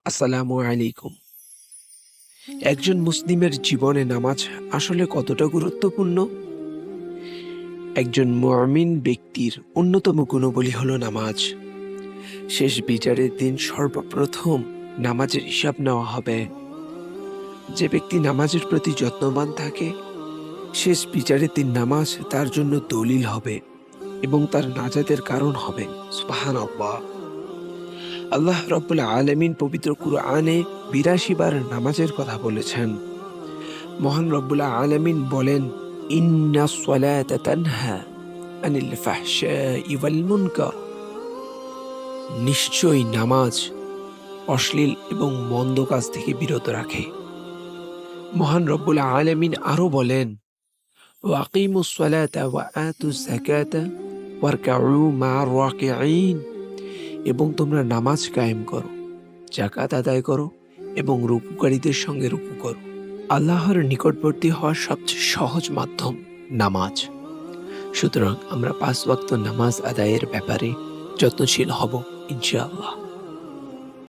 আসসালামু আলাইকুম। একজন মুসলিমের জীবনে নামাজ আসলে কতটা গুরুত্বপূর্ণ? একজন মুমিন ব্যক্তির অন্যতম গুণবলী হলো নামাজ। শেষ বিচারের দিন সর্বপ্রথম নামাজের হিসাব নেওয়া হবে। যে ব্যক্তি নামাজের প্রতি যত্নবান থাকে, শেষ বিচারের দিন নামাজ তার জন্য দলিল হবে এবং তার নাজাতের কারণ হবে। সুবহানাল্লাহ। আল্লাহ রাব্বুল আলামিন পবিত্র কুরআনে ৮২ বার নামাজের কথা বলেছেন। মহান রব্বুল আলামিন বলেন, ইন্নাস সালাতা তানহা আনিল ফাহশাই ওয়াল মুনকার। নিশ্চয়ই নামাজ অশ্লীল এবং মন্দ কাজ থেকে বিরত রাখে। মহান রব্বুল আলামিন আরো বলেন, ওয়াকিমুস সালাতা ওয়া আতুজ যাকাতা ওয়ারকাউ মা'আর রাকিঈন। এবং তোমরা নামাজ কায়েম করো, যাকাত আদায় করো এবং রুকুকারীদের সঙ্গে রুকু করো। আল্লাহর নিকটবর্তী হওয়ার সবচেয়ে সহজ মাধ্যম নামাজ। সুতরাং আমরা ৫ ওয়াক্ত নামাজ আদায়ের ব্যাপারে যত্নশীল হব ইনশাআল্লাহ।